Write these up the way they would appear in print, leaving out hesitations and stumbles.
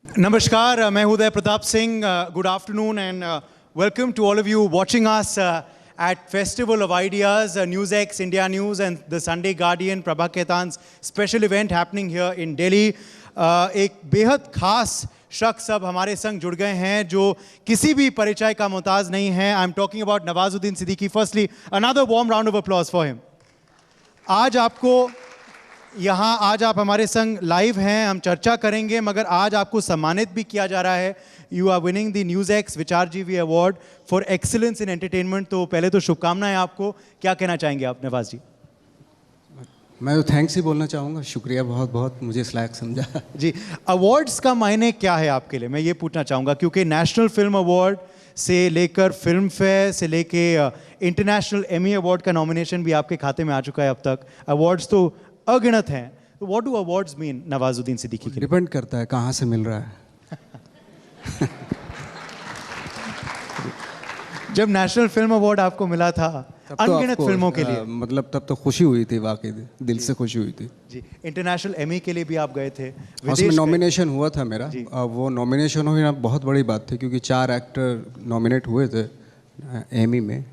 Namaskar, मैं हूं Uday Pratap Singh. Good afternoon and welcome to all of you watching us at Festival of Ideas, NewsX, India News and the Sunday Guardian, Prabha Ketan's special event happening here in Delhi. एक बेहद खास शख्स अब हमारे संग जुड़ गए हैं जो किसी भी परिचय का मोहताज नहीं है. I am talking about Nawazuddin Siddiqui. Firstly another warm round of applause for him. आज आप हमारे संग लाइव हैं, हम चर्चा करेंगे, मगर आज आपको सम्मानित भी किया जा रहा है. You are winning the NewsX विचारजीवी award for excellence in entertainment. तो पहले तो शुभकामनाएं आपको. क्या कहना चाहेंगे आप नवाज जी? मैं तो थैंक्स ही बोलना चाहूँगा. शुक्रिया बहुत बहुत, मुझे इस लायक समझा. जी, अवार्ड्स का मायने क्या है आपके लिए, मैं ये पूछना चाहूँगा, क्योंकि नेशनल फिल्म अवार्ड से लेकर फिल्म फेयर से लेके इंटरनेशनल एमी अवार्ड का नॉमिनेशन भी आपके खाते में आ चुका है अब तक. अवार्ड्स तो अगणित हैं. तो what do awards mean Nawazuddin Siddiqui के लिए? डिपेंड करता है कहाँ से मिल रहा है. जब नेशनल फिल्म अवार्ड आपको मिला था अनगिनत फिल्मों के लिए, मतलब तब तो खुशी हुई थी, वाकई दिल से खुशी हुई थी. जी, इंटरनेशनल एमी के लिए भी आप गए थे, उसमें नॉमिनेशन हुआ था मेरा. वो नॉमिनेशन होना बहुत बड़ी बात थी क्योंकि 4 एक्टर नॉमिनेट हुए थे एमी में,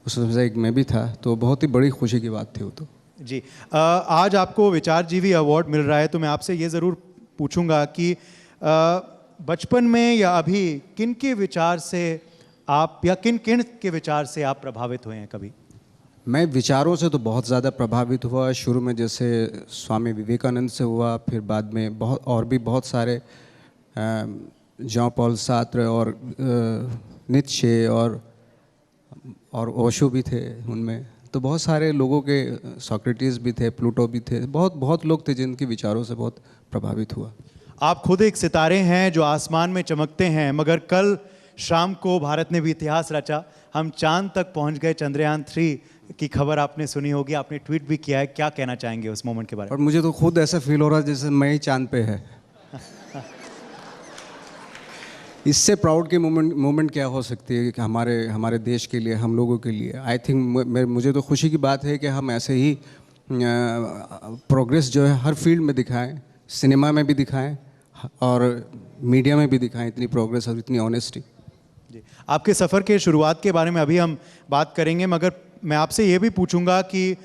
उसमें से एक मैं भी था, तो बहुत ही बड़ी खुशी की बात थी वो. तो जी, आज आपको विचारजीवी अवार्ड मिल रहा है, तो मैं आपसे ये ज़रूर पूछूंगा कि बचपन में या अभी किन के विचार से आप या किन किन के विचार से आप प्रभावित हुए हैं कभी? मैं विचारों से तो बहुत ज़्यादा प्रभावित हुआ. शुरू में जैसे स्वामी विवेकानंद से हुआ, फिर बाद में बहुत सारे जॉन पॉल सार्त्रे और नीत्शे और ओशो भी थे उनमें. तो बहुत सारे लोगों के, सोक्रेटिस भी थे, प्लूटो भी थे, बहुत लोग थे जिनके विचारों से बहुत प्रभावित हुआ. आप खुद एक सितारे हैं जो आसमान में चमकते हैं, मगर कल शाम को भारत ने भी इतिहास रचा. हम चांद तक पहुंच गए. चंद्रयान 3 की खबर आपने सुनी होगी, आपने ट्वीट भी किया है. क्या कहना चाहेंगे उस मोमेंट के बारे में? और मुझे तो खुद ऐसा फील हो रहा है जैसे मैं ही चांद पे है. इससे प्राउड की मोमेंट क्या हो सकती है कि हमारे देश के लिए, हम लोगों के लिए. आई थिंक मुझे तो खुशी की बात है कि हम ऐसे ही प्रोग्रेस जो है हर फील्ड में दिखाएं, सिनेमा में भी दिखाएं और मीडिया में भी दिखाएं इतनी प्रोग्रेस और इतनी ऑनेस्टी. जी, आपके सफ़र के शुरुआत के बारे में अभी हम बात करेंगे, मगर मैं आपसे ये भी पूछूंगा कि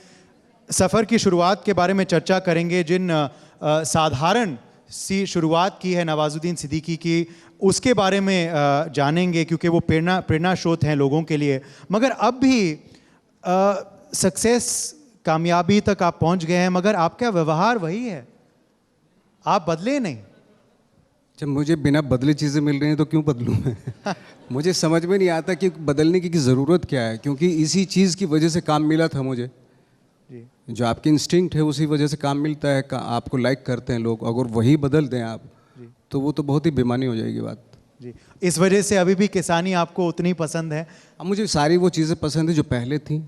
सफ़र की शुरुआत के बारे में चर्चा करेंगे. जिन साधारण सी शुरुआत की है नवाजुद्दीन सिद्दीकी की, उसके बारे में जानेंगे, क्योंकि वो प्रेरणा स्रोत हैं लोगों के लिए. मगर अब भी सक्सेस, कामयाबी तक आप पहुंच गए हैं, मगर आपका व्यवहार वही है, आप बदले नहीं. जब मुझे बिना बदले चीज़ें मिल रही हैं तो क्यों बदलूं मैं? मुझे समझ में नहीं आता कि बदलने की ज़रूरत क्या है, क्योंकि इसी चीज़ की वजह से काम मिला था मुझे. जो आपकी इंस्टिंक्ट है उसी वजह से काम मिलता है. आपको लाइक करते हैं लोग, अगर वही बदल दें आप तो वो तो बहुत ही बेमानी हो जाएगी बात. जी, इस वजह से अभी भी किसानी आपको उतनी पसंद है? मुझे सारी वो चीज़ें पसंद है जो पहले थी.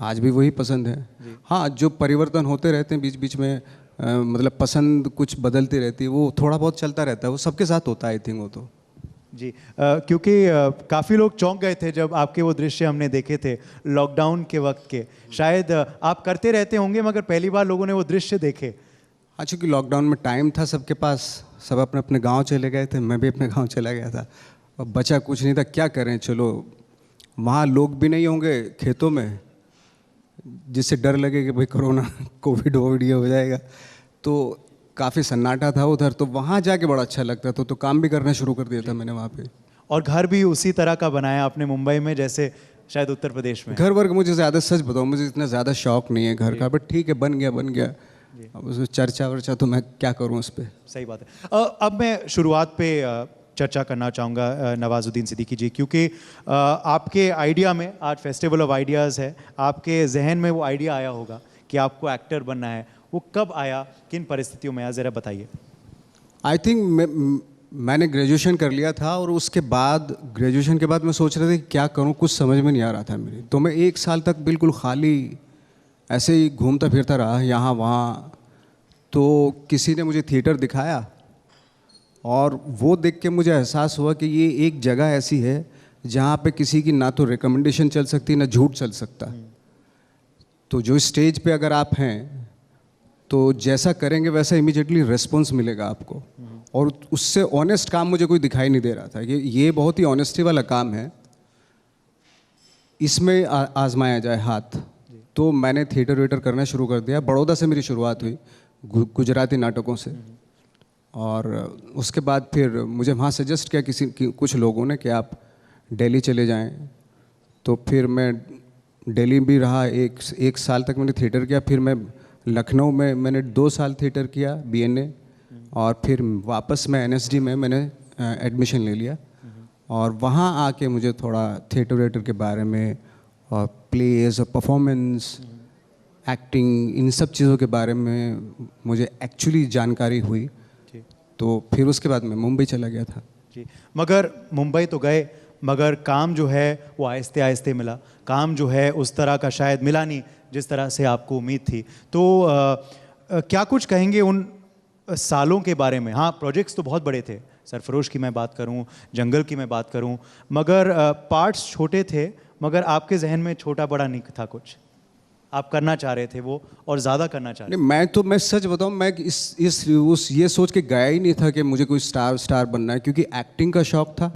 आज भी वही पसंद है. हाँ, जो परिवर्तन होते रहते हैं बीच बीच में, मतलब पसंद कुछ बदलती रहती है, वो थोड़ा बहुत चलता रहता है. वो सबके साथ होता है आई थिंक वो तो. जी, क्योंकि काफ़ी लोग चौंक गए थे जब आपके वो दृश्य हमने देखे थे लॉकडाउन के वक्त के. शायद आप करते रहते होंगे, मगर पहली बार लोगों ने वो दृश्य देखे. हाँ, चूँकि लॉकडाउन में टाइम था सबके पास, सब अपने अपने गांव चले गए थे, मैं भी अपने गांव चला गया था. अब बचा कुछ नहीं था, क्या करें. चलो, वहाँ लोग भी नहीं होंगे खेतों में, जिससे डर लगे कि भाई कोरोना कोविड ये हो जाएगा. तो काफ़ी सन्नाटा था उधर, तो वहाँ जाके बड़ा अच्छा लगता था. तो काम भी करना शुरू कर दिया था मैंने वहाँ पे. और घर भी उसी तरह का बनाया आपने मुंबई में जैसे शायद उत्तर प्रदेश में? घर वर्ग मुझे ज़्यादा, सच बताऊँ, मुझे इतना ज़्यादा शौक नहीं है घर का, बट ठीक है, बन गया. अब उसमें चर्चा वर्चा तो मैं क्या करूँ उस पर. सही बात है. अब मैं शुरुआत पे चर्चा करना चाहूँगा नवाजुद्दीन सिद्दीकी जी, क्योंकि आपके आइडिया में, आज फेस्टिवल ऑफ आइडियाज़ है, आपके जहन में वो आइडिया आया होगा कि आपको एक्टर बनना है. वो कब आया, किन परिस्थितियों में आया, ज़रा बताइए. आई थिंक मैंने ग्रेजुएशन कर लिया था और उसके बाद, ग्रेजुएशन के बाद मैं सोच रहा था कि क्या करूं, कुछ समझ में नहीं आ रहा था मेरी. तो मैं 1 साल तक बिल्कुल खाली ऐसे ही घूमता फिरता रहा यहाँ वहाँ. तो किसी ने मुझे थिएटर दिखाया और वो देख के मुझे एहसास हुआ कि ये एक जगह ऐसी है जहाँ पे किसी की ना तो रिकमेंडेशन चल सकती ना झूठ चल सकता. तो जो स्टेज पे अगर आप हैं तो जैसा करेंगे वैसा इमीडिएटली रिस्पॉन्स मिलेगा आपको. और उससे ऑनेस्ट काम मुझे कोई दिखाई नहीं दे रहा था कि ये बहुत ही ऑनेस्टी वाला काम है, इसमें आजमाया जाए हाथ। तो मैंने थिएटर वेटर करना शुरू कर दिया। बड़ौदा से मेरी शुरुआत हुई गुजराती नाटकों से, और उसके बाद फिर मुझे वहाँ सजेस्ट किया कुछ लोगों ने कि आप दिल्ली चले जाएं। तो फिर मैं दिल्ली भी रहा, एक साल तक मैंने थिएटर किया। फिर मैं लखनऊ में मैंने 2 साल थिएटर किया BNA, और फिर वापस मैं NSD में मैंने एडमिशन ले लिया। और वहाँ आके मुझे थोड़ा थिएटर वेटर के बारे में और प्लेज और परफॉर्मेंस, एक्टिंग, इन सब चीज़ों के बारे में मुझे एक्चुअली जानकारी हुई। तो फिर उसके बाद मैं मुंबई चला गया था। जी, मगर मुंबई तो गए, मगर काम जो है वो आहिस्ते आहिस्ते मिला। काम जो है उस तरह का शायद मिला नहीं जिस तरह से आपको उम्मीद थी। तो क्या कुछ कहेंगे उन सालों के बारे में? हाँ, प्रोजेक्ट्स तो बहुत बड़े थे, सरफरोश की मैं बात करूं, जंगल की मैं बात करूं, मगर पार्ट्स छोटे थे, मगर आपके जहन में छोटा बड़ा नहीं था कुछ, आप करना चाह रहे थे वो और ज़्यादा करना चाह रहे थे। नहीं, मैं सच बताऊं, मैं ये सोच के गया ही नहीं था कि मुझे कोई स्टार बनना है, क्योंकि एक्टिंग का शौक था।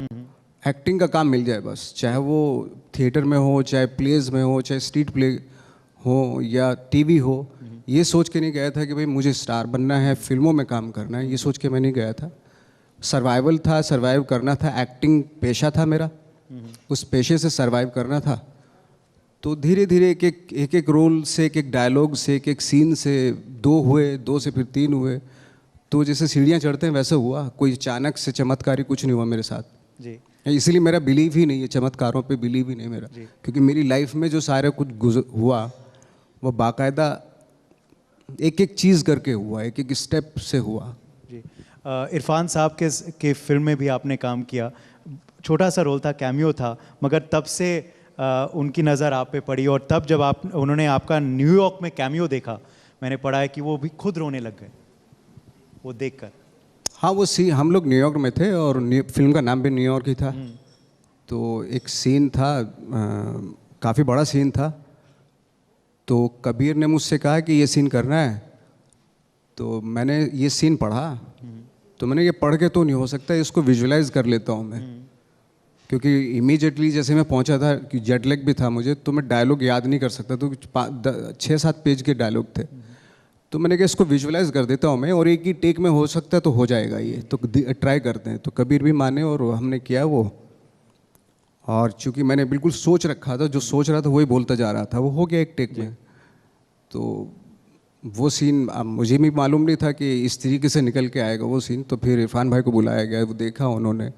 एक्टिंग का काम मिल जाए बस, चाहे वो थिएटर में हो, चाहे प्लेज में हो, चाहे स्ट्रीट प्ले हो या टीवी हो। ये सोच के नहीं गया था कि भाई मुझे स्टार बनना है, फिल्मों में काम करना है, ये सोच के मैं नहीं गया था। सर्वाइवल था, सर्वाइव करना था। एक्टिंग पेशा था मेरा, उस पेशे से सर्वाइव करना था। तो धीरे धीरे एक एक रोल से, एक एक डायलॉग से, एक एक सीन से 2 हुए, 2 से फिर 3 हुए। तो जैसे सीढ़ियाँ चढ़ते हैं वैसे हुआ, कोई अचानक से चमत्कारी कुछ नहीं हुआ मेरे साथ जी। इसीलिए मेरा बिलीव ही नहीं है, चमत्कारों पे बिलीव ही नहीं मेरा, क्योंकि मेरी लाइफ में जो सारे कुछ हुआ वो बाकायदा एक एक चीज़ करके हुआ, एक एक स्टेप से हुआ। जी, इरफान साहब के फिल्म में भी आपने काम किया, छोटा सा रोल था, कैमियो था, मगर तब से उनकी नज़र आप पे पड़ी, और तब जब उन्होंने आपका न्यूयॉर्क में कैमियो देखा, मैंने पढ़ा है कि वो भी खुद रोने लग गए वो देखकर। हाँ, हम लोग न्यूयॉर्क में थे और फिल्म का नाम भी न्यूयॉर्क ही था। तो एक सीन था, काफ़ी बड़ा सीन था। तो कबीर ने मुझसे कहा कि ये सीन करना है। तो मैंने ये सीन पढ़ा, तो मैंने ये पढ़ के तो नहीं हो सकता, इसको विजुलाइज कर लेता हूँ मैं। क्योंकि इमीडिएटली जैसे मैं पहुँचा था, कि जेट लैग भी था मुझे, तो मैं डायलॉग याद नहीं कर सकता। तो 6-7 पेज के डायलॉग थे। तो मैंने कहा इसको विजुलाइज कर देता हूँ मैं, और एक ही टेक में हो सकता है तो हो जाएगा ये, तो ट्राई करते हैं। तो कबीर भी माने और हमने किया वो। और चूंकि मैंने बिल्कुल सोच रखा था, जो सोच रहा था वही बोलता जा रहा था, वो हो गया एक टेक में। तो वो सीन मुझे भी मालूम नहीं था कि इस तरीके से निकल के आएगा वो सीन। तो फिर इरफान भाई को बुलाया गया, वो देखा उन्होंने,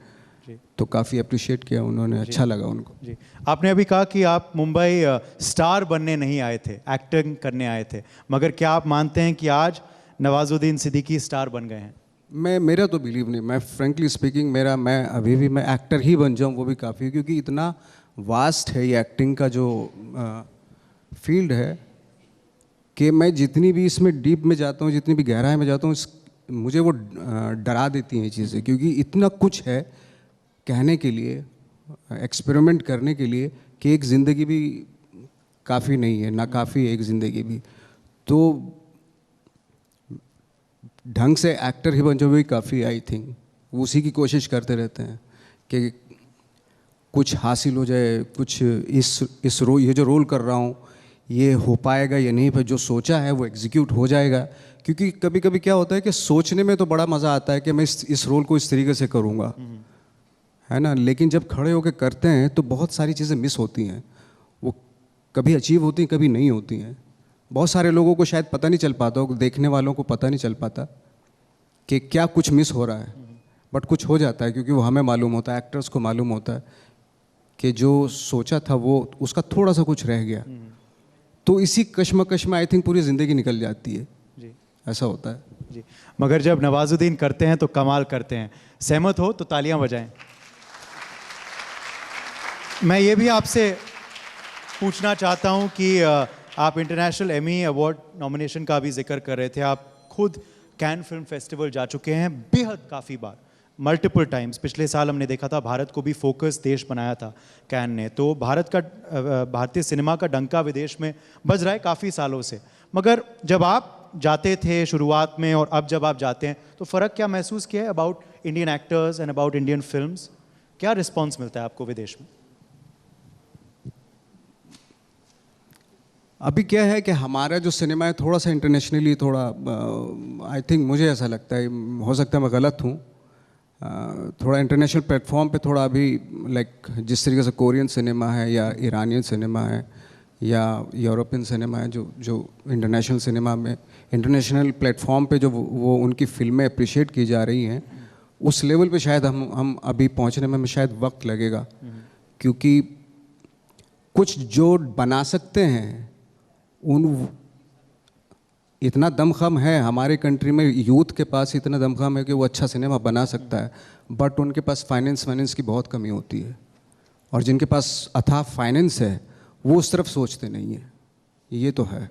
तो काफ़ी अप्रिशिएट किया उन्होंने, अच्छा लगा उनको। जी, आपने अभी कहा कि आप मुंबई स्टार बनने नहीं आए थे, एक्टिंग करने आए थे, मगर क्या आप मानते हैं कि आज नवाजुद्दीन सिद्दीकी स्टार बन गए हैं? मेरा तो बिलीव नहीं। मैं फ्रेंकली स्पीकिंग, मैं अभी भी मैं एक्टर ही बन जाऊं वो भी काफ़ी, क्योंकि इतना वास्ट है ये एक्टिंग का जो फील्ड है, कि मैं जितनी भी इसमें डीप में जाता हूँ, जितनी भी गहराई में जाता हूँ, मुझे वो डरा देती हैं ये चीज़ें, क्योंकि इतना कुछ है कहने के लिए, एक्सपेरिमेंट करने के लिए, कि एक ज़िंदगी भी काफ़ी नहीं है, ना काफ़ी है एक ज़िंदगी भी। तो ढंग से एक्टर ही बन जाओ भी काफ़ी, आई थिंक उसी की कोशिश करते रहते हैं कि कुछ हासिल हो जाए, कुछ ये जो रोल कर रहा हूँ ये हो पाएगा या नहीं, पर जो सोचा है वो एग्जीक्यूट हो जाएगा। क्योंकि कभी कभी क्या होता है कि सोचने में तो बड़ा मज़ा आता है कि मैं इस रोल को इस तरीके से करूँगा, है ना, लेकिन जब खड़े होकर करते हैं तो बहुत सारी चीज़ें मिस होती हैं। वो कभी अचीव होती हैं, कभी नहीं होती हैं। बहुत सारे लोगों को शायद पता नहीं चल पाता हो, देखने वालों को पता नहीं चल पाता कि क्या कुछ मिस हो रहा है, बट कुछ हो जाता है, क्योंकि वो हमें मालूम होता है, एक्टर्स को मालूम होता है कि जो सोचा था वो उसका थोड़ा सा कुछ रह गया। तो इसी कश्मकश में आई थिंक पूरी ज़िंदगी निकल जाती है जी, ऐसा होता है जी। मगर जब नवाजुद्दीन करते हैं तो कमाल करते हैं। सहमत हो तो तालियां बजाएं। मैं ये भी आपसे पूछना चाहता हूं कि आप इंटरनेशनल एमी अवार्ड नॉमिनेशन का भी जिक्र कर रहे थे। आप खुद कैन फिल्म फेस्टिवल जा चुके हैं बेहद काफ़ी बार, मल्टीपल टाइम्स। पिछले साल हमने देखा था भारत को भी फोकस देश बनाया था कैन ने। तो भारतीय सिनेमा का डंका विदेश में बज रहा है काफ़ी सालों से। मगर जब आप जाते थे शुरुआत में और अब जब आप जाते हैं तो फ़र्क क्या महसूस किया है about Indian actors and about Indian films? क्या रिस्पॉन्स मिलता है आपको विदेश में? अभी क्या है कि हमारा जो सिनेमा है थोड़ा सा इंटरनेशनली थोड़ा आई थिंक मुझे ऐसा लगता है, हो सकता है मैं गलत हूँ, थोड़ा इंटरनेशनल प्लेटफॉर्म पे थोड़ा अभी लाइक जिस तरीके से कोरियन सिनेमा है या ईरानियन सिनेमा है या यूरोपियन सिनेमा है, जो इंटरनेशनल सिनेमा में इंटरनेशनल प्लेटफॉर्म पे जो वो उनकी फिल्में अप्रिशिएट की जा रही हैं, उस लेवल पे शायद हम अभी पहुंचने में हमें शायद वक्त लगेगा। क्योंकि कुछ जो बना सकते हैं उन इतना दमखम है हमारे कंट्री में, यूथ के पास इतना दमखम है कि वो अच्छा सिनेमा बना सकता है, बट उनके पास फाइनेंस की बहुत कमी होती है, और जिनके पास अथाह फाइनेंस है वो उस तरफ सोचते नहीं है। ये तो है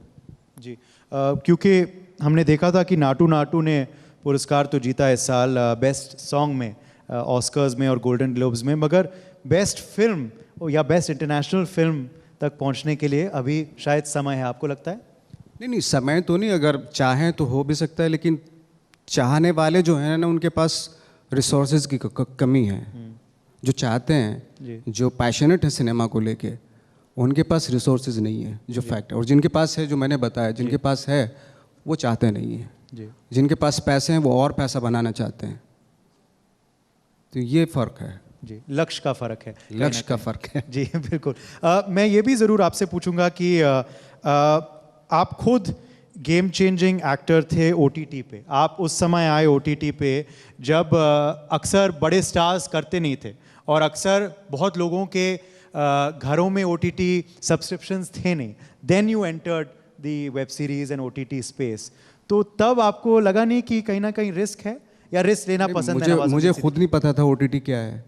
जी। क्योंकि हमने देखा था कि नाटू नाटू ने पुरस्कार तो जीता इस साल बेस्ट सॉन्ग में ऑस्कर्स में और गोल्डन ग्लोब्स में, मगर बेस्ट फिल्म या बेस्ट इंटरनेशनल फिल्म तक पहुंचने के लिए अभी शायद समय है, आपको लगता है? नहीं, समय तो नहीं, अगर चाहें तो हो भी सकता है, लेकिन चाहने वाले जो हैं ना उनके पास रिसोर्सेज की कमी है। जो चाहते हैं, जो पैशनेट है सिनेमा को लेके, उनके पास रिसोर्सेज नहीं है, जो फैक्ट है। और जिनके पास है, जो मैंने बताया, जिनके पास है वो चाहते नहीं है। जिनके पास पैसे हैं वो और पैसा बनाना चाहते हैं। तो ये फ़र्क है जी, लक्ष्य का फ़र्क है, लक्ष्य का फ़र्क है जी बिल्कुल। मैं ये भी ज़रूर आपसे पूछूंगा कि आप खुद गेम चेंजिंग एक्टर थे ओटीटी पे। आप उस समय आए ओटीटी पे जब अक्सर बड़े स्टार्स करते नहीं थे और अक्सर बहुत लोगों के घरों में ओटीटी सब्सक्रिप्शंस थे नहीं। Then you entered the web series and OTT space. तो तब आपको लगा नहीं कि कहीं ना कहीं रिस्क है, या रिस्क लेना पसंद है? मुझे खुद नहीं पता था ओटीटी क्या है।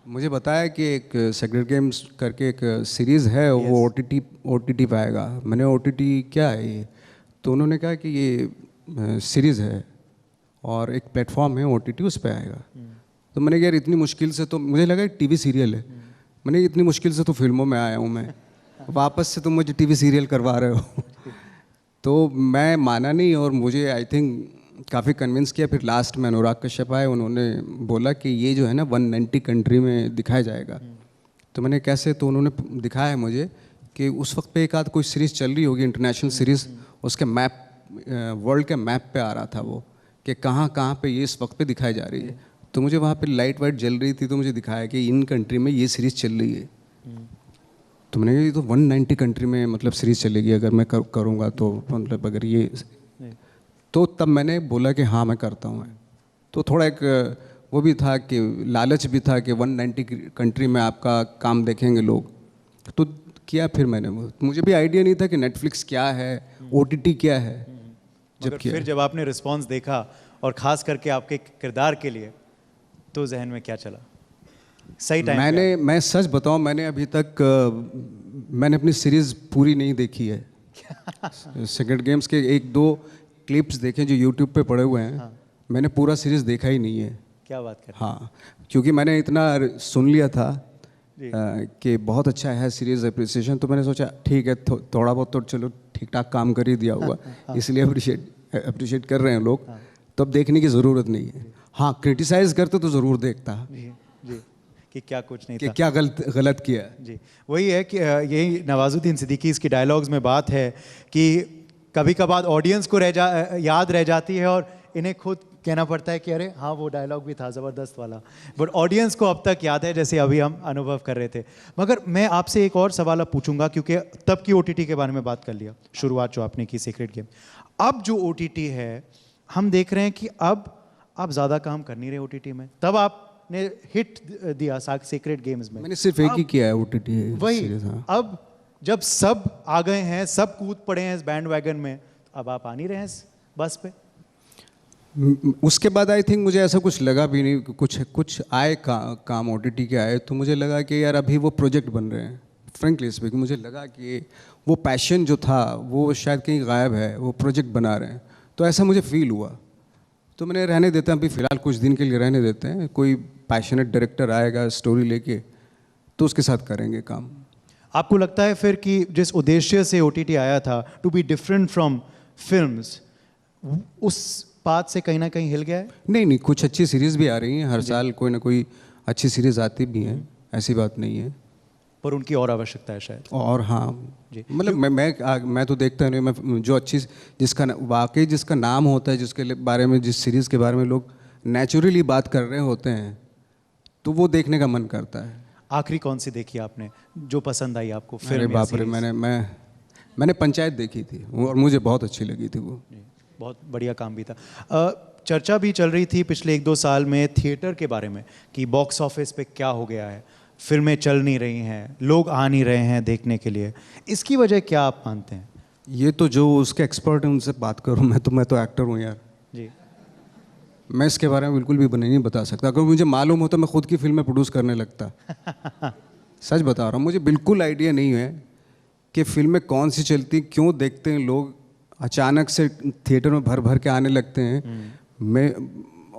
मुझे बताया कि एक सेक्रेड गेम्स करके एक सीरीज़ है, वो ओटीटी पे आएगा। मैंने ओटीटी क्या है ये, तो उन्होंने कहा कि ये सीरीज़ है और एक प्लेटफॉर्म है ओटीटी, उस पे आएगा। तो मैंने कहा यार इतनी मुश्किल से, तो मुझे लगा टीवी सीरियल है। मैंने इतनी मुश्किल से तो फिल्मों में आया हूँ मैं, वापस से तुम मुझे टीवी सीरियल करवा रहे हो। तो मैं माना नहीं, और मुझे आई थिंक काफ़ी कन्विंस किया। फिर लास्ट में अनुराग कश्यप आए, उन्होंने बोला कि ये जो है ना 190 कंट्री में दिखाया जाएगा। तो मैंने कैसे, तो उन्होंने दिखाया है मुझे कि उस वक्त पे एक आध कोई सीरीज़ चल रही होगी इंटरनेशनल सीरीज़, उसके मैप, वर्ल्ड के मैप पे आ रहा था वो, कि कहाँ कहाँ पे ये इस वक्त पे दिखाई जा रही है। तो मुझे वहाँ पे लाइट वाइट जल रही थी, तो मुझे दिखाया कि इन कंट्री में ये सीरीज़ चल रही है। तो मैंने कहा ये तो 190 कंट्री में मतलब सीरीज़ चलेगी अगर मैं करूँगा, तो मतलब अगर ये, तो तब मैंने बोला कि हाँ मैं करता हूँ। तो थोड़ा एक वो भी था कि लालच भी था कि 190 कंट्री में आपका काम देखेंगे लोग, तो किया। फिर मैंने, मुझे भी आइडिया नहीं था कि नेटफ्लिक्स क्या है, ओटीटी क्या है। फिर जब आपने रिस्पांस देखा और ख़ास करके आपके किरदार के लिए, तो जहन में क्या चला? सही टाइम मैं सच बताऊं, मैंने अभी तक मैंने अपनी सीरीज़ पूरी नहीं देखी है। सेक्रेड गेम्स के एक दो क्लिप्स देखे जो यूट्यूब पे पड़े हुए हैं। हाँ। मैंने पूरा सीरीज़ देखा ही नहीं है। क्या बात कर? हाँ, क्योंकि मैंने इतना सुन लिया था कि बहुत अच्छा है सीरीज़, अप्रिसिएशन, तो मैंने सोचा ठीक है, थोड़ा बहुत तो चलो ठीक ठाक काम कर ही दिया हुआ। हाँ। इसलिए अप्रिशिएट कर रहे हैं लोग। हाँ। तो अब देखने की ज़रूरत नहीं है। हाँ, क्रिटिसाइज़ करते तो ज़रूर देखता जी, कि क्या कुछ नहीं कि था, क्या गलत किया जी। वही है कि यही नवाजुद्दीन सिद्दीकी इसकी डायलॉग्स में बात है कि कभी कभार ऑडियंस को याद रह जाती है और इन्हें खुद कहना पड़ता है कि अरे हाँ वो डायलॉग भी था ज़बरदस्त वाला, बट ऑडियंस को अब तक याद है, जैसे अभी हम अनुभव कर रहे थे। मगर मैं आपसे एक और सवाल अब पूछूंगा, क्योंकि तब की ओटीटी के बारे में बात कर लिया, शुरुआत जो आपने की सीक्रेट गेम। अब जो ओटीटी है, हम देख रहे हैं कि अब आप ज़्यादा काम कर नहीं रहे ओटीटी में। तब आपने हिट दिया सीक्रेट गेम्स में, मैंने सिर्फ एक ही किया है ओटीटी। वही अब जब सब आ गए हैं, सब कूद पड़े हैं इस बैंड वैगन में, अब आप आ नहीं रहे हैं इस बस पे। उसके बाद आई थिंक मुझे ऐसा कुछ लगा भी नहीं, कुछ आए काम ओटीटी के आए, तो मुझे लगा कि यार अभी वो प्रोजेक्ट बन रहे हैं। फ्रेंकली स्पीकिंग मुझे लगा कि वो पैशन जो था वो शायद कहीं गायब है, वो प्रोजेक्ट बना रहे हैं, तो ऐसा मुझे फील हुआ। तो मैंने रहने देते हैं अभी फ़िलहाल, कुछ दिन के लिए रहने देते हैं। कोई पैशनेट डायरेक्टर आएगा स्टोरी लेके, तो उसके साथ करेंगे काम। आपको लगता है फिर कि जिस उद्देश्य से ओटीटी आया था, to be different from films, उस बात से कहीं ना कहीं हिल गया है? नहीं नहीं, कुछ अच्छी सीरीज़ भी आ रही हैं, हर साल कोई ना कोई अच्छी सीरीज़ आती भी हैं, ऐसी बात नहीं है। पर उनकी और आवश्यकता है शायद। और हाँ, जी। मतलब मैं तो देखता नहीं, मैं जो अच्छी जिसका वाकई जिसका नाम होता है, जिसके बारे में, जिस सीरीज़ के बारे में लोग नेचुरली बात कर रहे होते हैं, तो वो देखने का मन करता है। आखिरी कौन सी देखी आपने जो पसंद आई आपको अरे फिल्म या बाप रे, सीरीज? मैंने पंचायत देखी थी और मुझे बहुत अच्छी लगी थी वो। जी, बहुत बढ़िया काम भी था। चर्चा भी चल रही थी पिछले 1-2 साल में थिएटर के बारे में कि बॉक्स ऑफिस पे क्या हो गया है, फिल्में चल नहीं रही हैं, लोग आ नहीं रहे हैं देखने के लिए। इसकी वजह क्या आप मानते हैं? ये तो जो उसके एक्सपर्ट हैं उनसे बात करूँ, मैं तो एक्टर हूँ यार, जी। मैं इसके बारे में बिल्कुल भी नहीं बता सकता। अगर मुझे मालूम होता मैं खुद की फिल्में प्रोड्यूस करने लगता। सच बता रहा हूँ, मुझे बिल्कुल आइडिया नहीं है कि फिल्में कौन सी चलती, क्यों देखते हैं लोग, अचानक से थिएटर में भर भर के आने लगते हैं। मैं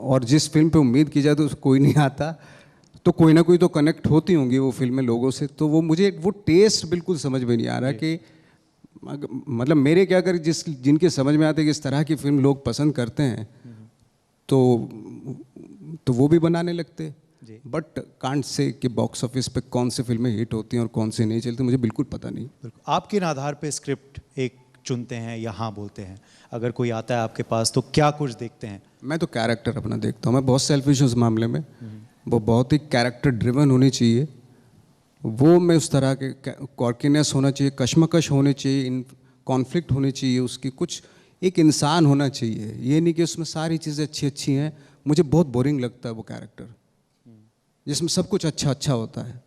और जिस फिल्म पे उम्मीद की जाए तो कोई नहीं आता, तो कोई ना कोई तो कनेक्ट होती होंगी वो फिल्में लोगों से। तो वो मुझे वो टेस्ट बिल्कुल समझ में नहीं आ रहा कि मतलब मेरे क्या कर जिनके समझ में आते कि इस तरह की फिल्म लोग पसंद करते हैं, तो वो भी बनाने लगते। बट कांट से कि बॉक्स ऑफिस पे कौन सी फिल्में हिट होती हैं और कौन सी नहीं चलती, मुझे बिल्कुल पता नहीं। बिल्कुल। आप किन आधार पे स्क्रिप्ट एक चुनते हैं या हाँ बोलते हैं? अगर कोई आता है आपके पास तो क्या कुछ देखते हैं? मैं तो कैरेक्टर अपना देखता हूँ, मैं बहुत सेल्फिश हूँ उस मामले में। वो बहुत ही कैरेक्टर ड्रिवन होनी चाहिए, वो मैं उस तरह के कॉर्कीनेस होना चाहिए, कश्मकश होनी चाहिए, इन कॉन्फ्लिक्ट होनी चाहिए उसकी, कुछ एक इंसान होना चाहिए। ये नहीं कि उसमें सारी चीज़ें अच्छी अच्छी हैं। मुझे बहुत बोरिंग लगता है वो कैरेक्टर जिसमें सब कुछ अच्छा अच्छा होता है।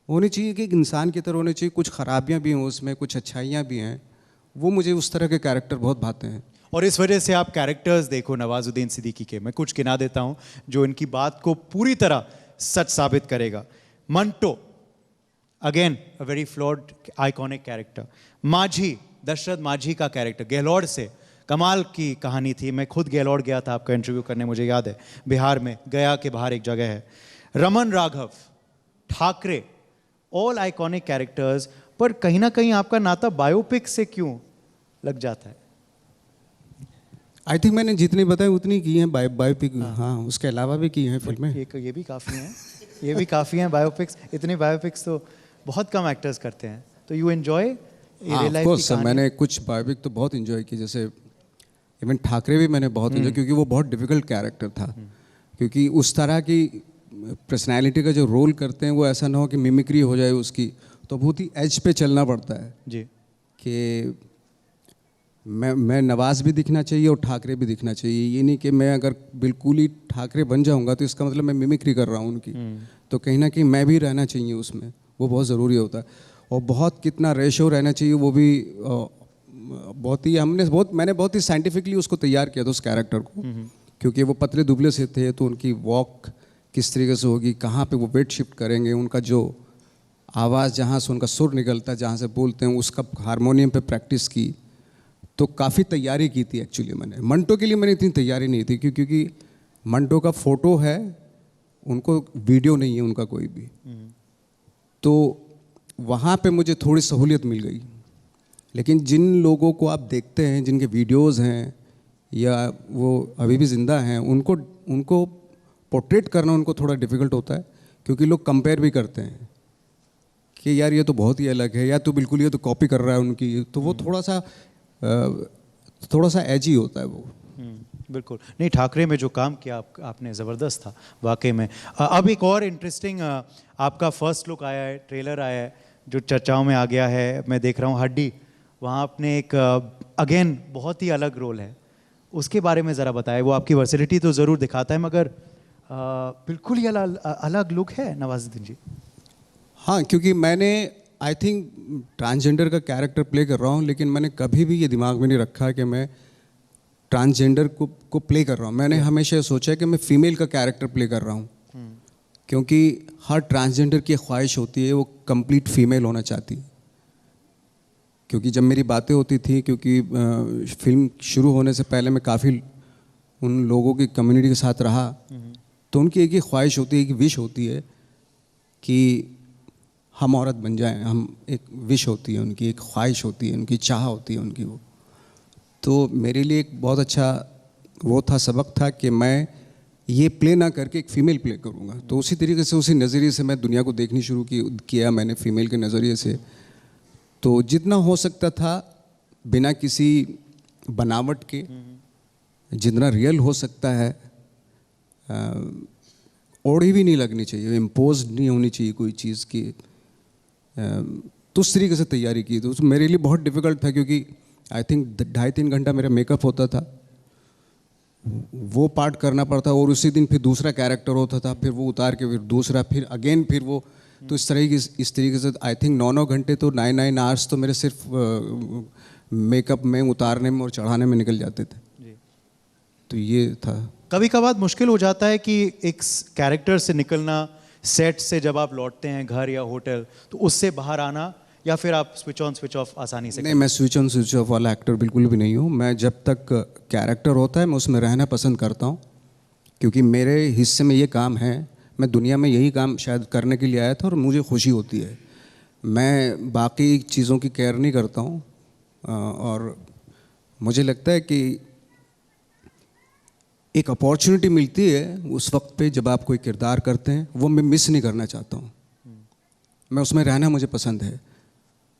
होनी चाहिए कि एक इंसान की तरह होनी चाहिए, कुछ खराबियाँ भी हों उसमें, कुछ अच्छाइयाँ भी हैं। वो मुझे उस तरह के कैरेक्टर बहुत भाते हैं। और इस वजह से आप कैरेक्टर्स देखो नवाजुद्दीन सिद्दीकी के, मैं कुछ गिना देता हूं जो इनकी बात को पूरी तरह सच साबित करेगा। Manto, again a very flawed iconic character. माझी, दशरथ माझी का कैरेक्टर, गहलोड़ से कमाल की कहानी थी। मैं खुद गहलोड़ गया था आपका इंटरव्यू करने, मुझे याद है, बिहार में, गया के बाहर एक जगह है। Raman Raghav, Thackeray, all iconic characters. पर कहीं ना कहीं आपका नाता बायोपिक से क्यों लग जाता है? आई थिंक मैंने जितनी बताई उतनी की हैं बायोपिक। हाँ, उसके अलावा भी की हैं फिल्में। ये भी काफ़ी हैं, ये भी काफ़ी हैं बायोपिक्स। इतनी बायोपिक्स तो बहुत कम एक्टर्स करते हैं। तो यू एंजॉय रियल लाइफ की? मैंने कुछ बायोपिक तो बहुत इन्जॉय की, जैसे इवन ठाकरे भी मैंने बहुत इन्जॉय, क्योंकि वो बहुत डिफिकल्ट कैरेक्टर था। क्योंकि उस तरह की पर्सनैलिटी का जो रोल करते हैं वो ऐसा ना हो कि मिमिक्री हो जाए उसकी, तो बहुत ही एज पे चलना पड़ता है जी। कि मैं नवाज भी दिखना चाहिए और ठाकरे भी दिखना चाहिए। ये नहीं कि मैं अगर बिल्कुल ही ठाकरे बन जाऊंगा तो इसका मतलब मैं मिमिक्री कर रहा हूँ उनकी। तो कहीं ना कहीं मैं भी रहना चाहिए उसमें, वो बहुत ज़रूरी होता है। और बहुत कितना रेशो रहना चाहिए वो भी बहुत ही मैंने बहुत ही साइंटिफिकली उसको तैयार किया था उस कैरेक्टर को। क्योंकि वो पतले दुबले से थे, तो उनकी वॉक किस तरीके से होगी, कहाँ पे वो वेट शिफ्ट करेंगे, उनका जो आवाज़, जहाँ से उनका सुर निकलता है, जहाँ से बोलते हैं, उसका हारमोनियम पे प्रैक्टिस की। तो काफ़ी तैयारी की थी एक्चुअली मैंने। मंटो के लिए मैंने इतनी तैयारी नहीं थी, क्योंकि मंटो का फ़ोटो है, उनको वीडियो नहीं है उनका कोई भी। तो वहाँ पे मुझे थोड़ी सहूलियत मिल गई। लेकिन जिन लोगों को आप देखते हैं, जिनके वीडियोज़ हैं या वो अभी भी ज़िंदा हैं, उनको पोर्ट्रेट करना उनको थोड़ा डिफ़िकल्ट होता है, क्योंकि लोग कंपेयर भी करते हैं कि यार ये तो बहुत ही अलग है, या तो बिल्कुल ये तो कॉपी कर रहा है उनकी। तो वो थोड़ा सा एजी होता है वो। बिल्कुल नहीं, ठाकरे में जो काम किया आपने ज़बरदस्त था वाकई में। अब एक और इंटरेस्टिंग आपका फर्स्ट लुक आया है, ट्रेलर आया है जो चर्चाओं में आ गया है। मैं देख रहा हूँ हड्डी, वहाँ आपने एक अगेन बहुत ही अलग रोल है, उसके बारे में ज़रा बताएं। वो आपकी वर्सिलिटी तो ज़रूर दिखाता है, मगर बिल्कुल ही अलग लुक है नवाजुद्दीन जी। हाँ, क्योंकि मैंने आई थिंक ट्रांसजेंडर का कैरेक्टर प्ले कर रहा हूँ, लेकिन मैंने कभी भी ये दिमाग में नहीं रखा कि मैं ट्रांसजेंडर को प्ले कर रहा हूँ। मैंने हमेशा ये सोचा कि मैं फीमेल का कैरेक्टर प्ले कर रहा हूँ, क्योंकि हर ट्रांसजेंडर की ख्वाहिश होती है, वो कंप्लीट फीमेल होना चाहती है। क्योंकि जब मेरी बातें होती थी, क्योंकि फिल्म शुरू होने से पहले मैं काफ़ी उन लोगों की कम्युनिटी के साथ रहा, तो उनकी एक ही ख्वाहिश होती है, एक विश होती है कि हम औरत बन जाएं। हम एक विश होती है उनकी, एक ख्वाहिश होती है उनकी, चाह होती है उनकी वो। तो मेरे लिए एक बहुत अच्छा वो था, सबक था कि मैं ये प्ले ना करके एक फ़ीमेल प्ले करूँगा। तो उसी तरीके से, उसी नज़रिए से मैं दुनिया को देखनी शुरू किया मैंने फ़ीमेल के नज़रिए से। तो जितना हो सकता था बिना किसी बनावट के, जितना रियल हो सकता है, ओढ़ी भी नहीं लगनी चाहिए, इम्पोज नहीं होनी चाहिए कोई चीज़ की, तो उस तरीके से तैयारी की। तो मेरे लिए बहुत डिफ़िकल्ट था, क्योंकि आई थिंक 2.5-3 घंटा मेरा मेकअप होता था, वो पार्ट करना पड़ता, और उसी दिन फिर दूसरा कैरेक्टर होता था, फिर वो उतार के फिर दूसरा, फिर अगेन फिर वो। तो इस तरीके से आई थिंक 9 घंटे तो 9 आवर्स तो मेरे सिर्फ मेकअप में, उतारने में और चढ़ाने में निकल जाते थे जी। तो ये था। कभी कभार मुश्किल हो जाता है कि एक कैरेक्टर से निकलना, सेट से जब आप लौटते हैं घर या होटल, तो उससे बाहर आना, या फिर आप स्विच ऑन स्विच ऑफ आसानी से? नहीं, मैं स्विच ऑन स्विच ऑफ वाला एक्टर बिल्कुल भी नहीं हूँ। मैं जब तक कैरेक्टर होता है मैं उसमें रहना पसंद करता हूँ, क्योंकि मेरे हिस्से में ये काम है। मैं दुनिया में यही काम शायद करने के लिए आया था और मुझे खुशी होती है। मैं बाकी चीज़ों की केयर नहीं करता हूँ, और मुझे लगता है कि एक अपॉर्चुनिटी मिलती है उस वक्त पे जब आप कोई किरदार करते हैं, वो मैं मिस नहीं करना चाहता हूँ। मैं उसमें रहना मुझे पसंद है।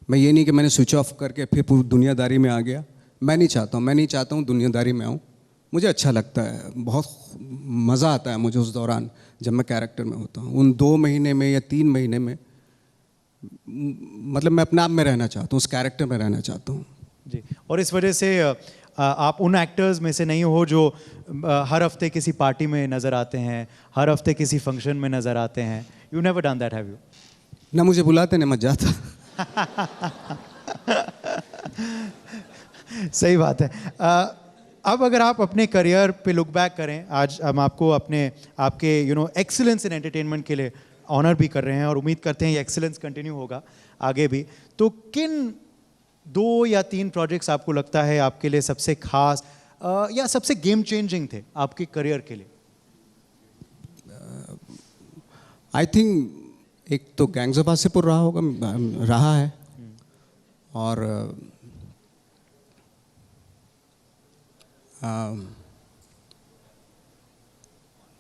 मैं ये नहीं कि मैंने स्विच ऑफ करके फिर पूरी दुनियादारी में आ गया। मैं नहीं चाहता हूँ दुनियादारी में आऊँ। मुझे अच्छा लगता है, बहुत मज़ा आता है मुझे उस दौरान जब मैं कैरेक्टर में होता हूँ। उन 2 महीने में या 3 महीने में मतलब मैं अपने आप में रहना चाहता हूँ, उस कैरेक्टर में रहना चाहता हूँ जी। और इस वजह से आप उन एक्टर्स में से नहीं हो जो हर हफ्ते किसी पार्टी में नज़र आते हैं, हर हफ्ते किसी फंक्शन में नज़र आते हैं। You never done that, have you? ना मुझे बुलाते ना मैं जाता। सही बात है। अब अगर आप अपने करियर पे लुक बैक करें, आज हम आपको आपके एक्सीलेंस इन एंटरटेनमेंट के लिए ऑनर भी कर रहे हैं, और उम्मीद करते हैं ये एक्सीलेंस कंटिन्यू होगा आगे भी। तो किन 2 या 3 प्रोजेक्ट्स आपको लगता है आपके लिए सबसे खास या सबसे गेम चेंजिंग थे आपके करियर के लिए? आई थिंक एक तो गैंग्स ऑफ वासेपुर रहा है, और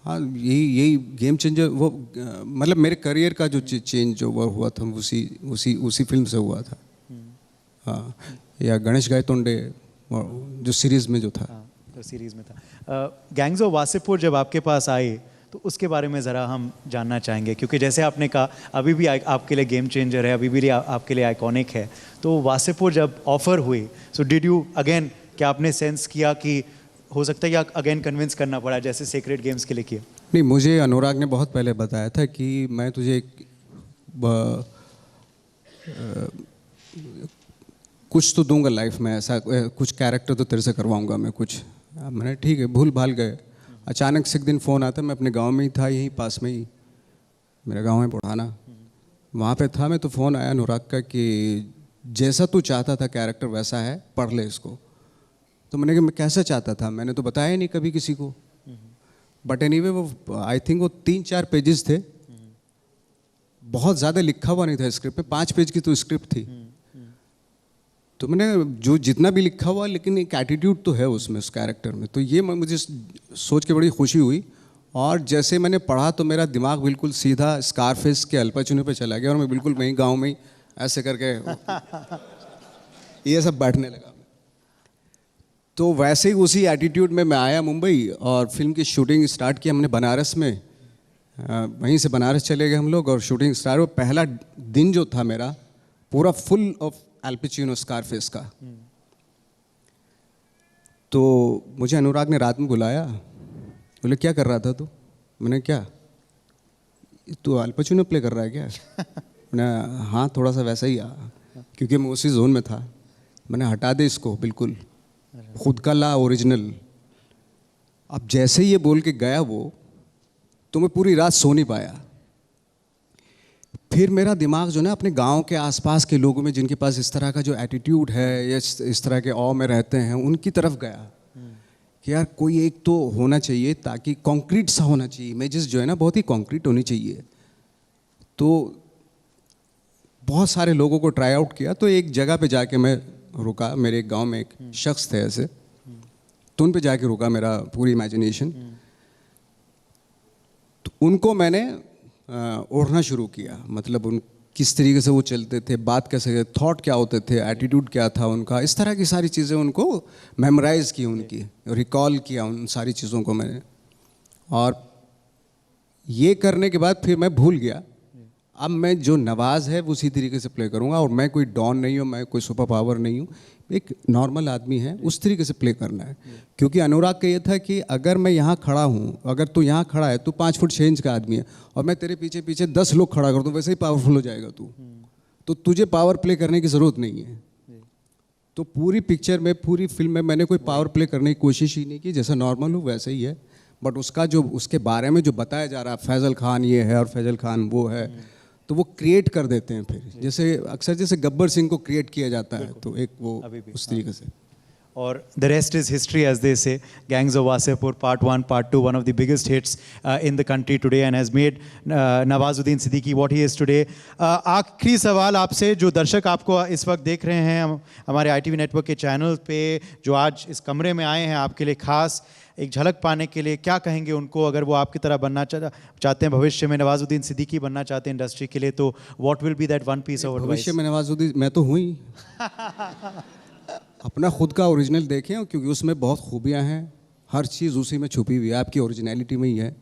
हाँ, यही गेम चेंजर। वो मतलब मेरे करियर का जो चेंज जो वो हुआ था, उसी फिल्म से हुआ था। हाँ, या गणेश गायतोंडे जो सीरीज़ में जो था। तो सीरीज़ में था। गैंग्स ऑफ वासेपुर जब आपके पास आई तो उसके बारे में ज़रा हम जानना चाहेंगे, क्योंकि जैसे आपने कहा अभी भी आपके लिए गेम चेंजर है, अभी भी आपके लिए आइकॉनिक है। तो वासेपुर जब ऑफ़र हुई, सो डिड यू अगेन, क्या आपने सेंस किया कि हो सकता है या अगेन कन्विंस करना पड़ा जैसे सीक्रेट गेम्स के लिए किया? नहीं, मुझे अनुराग ने बहुत पहले बताया था कि मैं तुझे कुछ तो दूंगा लाइफ में, ऐसा कुछ कैरेक्टर तो तेरे से करवाऊंगा मैं कुछ। मैंने ठीक है, भूल भाल गए। अचानक से एक दिन फ़ोन आता, मैं अपने गांव में ही था, यहीं पास में ही मेरा गांव है बुढ़ाना, वहाँ पे था मैं। तो फ़ोन आया अनुराग का कि जैसा तू चाहता था कैरेक्टर वैसा है, पढ़ ले इसको। तो मैंने कहा मैं कैसा चाहता था, मैंने तो बताया नहीं कभी किसी को। बट एनीवे वो आई थिंक वो 3-4 पेजेस थे, बहुत ज़्यादा लिखा हुआ नहीं था स्क्रिप्ट में, 5 पेज की तो स्क्रिप्ट थी। तो मैंने जो जितना भी लिखा हुआ, लेकिन एक एटीट्यूड तो है उसमें, उस कैरेक्टर में। तो ये मुझे सोच के बड़ी खुशी हुई। और जैसे मैंने पढ़ा तो मेरा दिमाग बिल्कुल सीधा स्कारफेस के अल्पाचुनी पे चला गया, और मैं बिल्कुल वहीं गांव में ही ऐसे करके ये सब बैठने लगा। तो वैसे ही उसी एटीट्यूड में मैं आया मुंबई, और फिल्म की शूटिंग स्टार्ट की हमने बनारस में। वहीं से बनारस चले गए हम लोग, और शूटिंग स्टार्ट हुआ। पहला दिन जो था मेरा पूरा full of Al Pacino, Scarface का। तो मुझे अनुराग ने रात में बुलाया, बोले क्या कर रहा था तू? मैंने क्या, तू अल पचिनो प्ले कर रहा है क्या? मैंने हाँ, थोड़ा सा वैसा ही क्योंकि मैं उसी जोन में था। मैंने हटा दे इसको, बिल्कुल खुद का ला ओरिजिनल। अब जैसे ही ये बोल के गया वो, तो मैं पूरी रात सो नहीं पाया। फिर मेरा दिमाग जो ना अपने गांव के आसपास के लोगों में, जिनके पास इस तरह का जो एटीट्यूड है या इस तरह के ऑ में रहते हैं, उनकी तरफ गया कि यार कोई एक तो होना चाहिए, ताकि कॉन्क्रीट सा होना चाहिए। इमेजेस जो है ना बहुत ही कॉन्क्रीट होनी चाहिए। तो बहुत सारे लोगों को ट्राई आउट किया। तो एक जगह पे जाके मैं रुका, मेरे एक गांव में एक शख्स थे ऐसे, तो उन पे जाके रुका मेरा पूरी इमेजिनेशन। तो उनको मैंने ओढ़ना शुरू किया, मतलब उन किस तरीके से वो चलते थे, बात कैसे, थॉट क्या होते थे, एटीट्यूड क्या था उनका, इस तरह की सारी चीज़ें उनको मेमोराइज़ की, उनकी रिकॉल किया उन सारी चीज़ों को मैंने। और ये करने के बाद फिर मैं भूल गया। अब मैं जो नवाज़ है वो उसी तरीके से प्ले करूँगा, और मैं कोई डॉन नहीं हूँ, मैं कोई सुपर पावर नहीं हूँ, एक नॉर्मल आदमी है, उस तरीके से प्ले करना है। क्योंकि अनुराग का ये था कि अगर मैं यहाँ खड़ा हूँ, अगर तू यहाँ खड़ा है, तू 5 फुट 6 इंच का आदमी है, और मैं तेरे पीछे पीछे 10 लोग खड़ा कर दूँ, वैसे ही पावरफुल हो जाएगा तू। तो तुझे पावर प्ले करने की ज़रूरत नहीं है। तो पूरी पिक्चर में, पूरी फिल्म में मैंने कोई पावर प्ले करने की कोशिश ही नहीं की, जैसा नॉर्मल हूँ वैसे ही है। बट उसका जो, उसके बारे में जो बताया जा रहा है, फैज़ल खान ये है और फैज़ल खान वो है, तो वो क्रिएट कर देते हैं फिर, जैसे अक्सर जैसे गब्बर सिंह को क्रिएट किया जाता है, तो एक वो उस तरीके से। और the rest is history, as they say. Gangs of Wasipur Part 1, Part 2, one of the biggest hits in the country today and has made Nawazuddin Siddiqui what he is today. आखिरी सवाल आपसे, जो दर्शक आपको इस वक्त देख रहे हैं हमारे ITV नेटवर्क के चैनल पे, जो आज इस कमरे में आए हैं आपके लिए खास एक झलक पाने के लिए, क्या कहेंगे उनको? अगर वो आपकी तरह बनना चाहते हैं भविष्य में, नवाजुद्दीन सिद्दीकी बनना चाहते हैं इंडस्ट्री के लिए, तो what will be that one piece of advice? भविष्य में नवाजुद्दीन, मैं तो हूँ ही। अपना खुद का ओरिजिनल देखें, क्योंकि उसमें बहुत खूबियाँ हैं, हर चीज़ उसी में छुपी हुई है, आपकी ओरिजिनलिटी में ही है।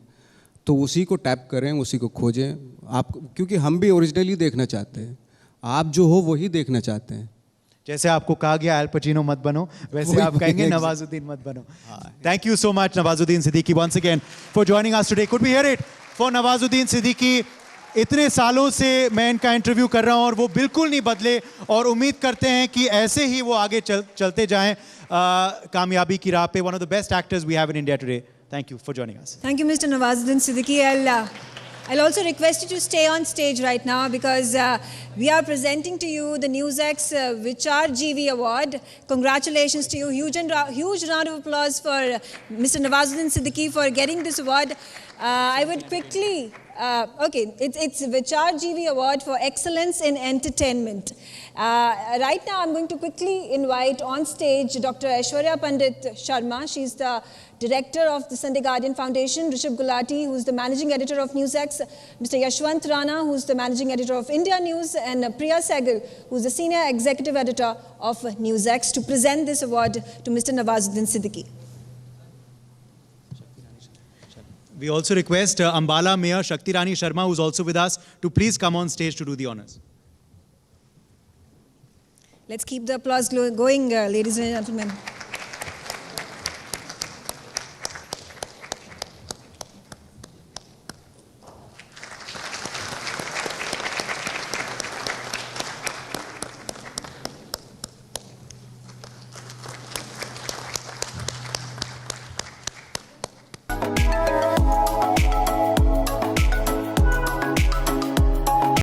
तो उसी को टैप करें, उसी को खोजें आप, क्योंकि हम भी ओरिजिनली देखना चाहते हैं, आप जो हो वही देखना चाहते हैं। जैसे आपको कहा गया अल पचिनो मत बनो, वैसे आप कहेंगे नवाजुद्दीन मत बनो। Thank you so much Nawazuddin Siddiqui once again for joining us today. Could we hear it for Nawazuddin Siddiqui? इतने सालों से मैं इनका इंटरव्यू कर रहा हूं और वो बिल्कुल नहीं बदले, और उम्मीद करते हैं कि ऐसे ही वो आगे चलते जाएं कामयाबी की राह पे। One of the best actors we have in India today. Thank you for joining us. Thank you, Mr. Nawazuddin Siddiqui. I'll also request you to stay on stage right now, because we are presenting to you the NewsX Vichar GV Award. Congratulations to you. Huge round of applause for Mr. Nawazuddin Siddiqui for getting this award. I would quickly, it's Vichar GV Award for Excellence in Entertainment. Right now, I'm going to quickly invite on stage Dr. Aishwarya Pandit Sharma. She's the director of the Sunday Guardian Foundation, Rishabh Gulati, who's the managing editor of NewsX, Mr. Yashwant Rana, who's the managing editor of India News, and Priya Sehgal, who's the senior executive editor of NewsX, to present this award to Mr. Nawazuddin Siddiqui. We also request Ambala Mayor Shakti Rani Sharma, who's also with us, to please come on stage to do the honors. Let's keep the applause going, ladies and gentlemen.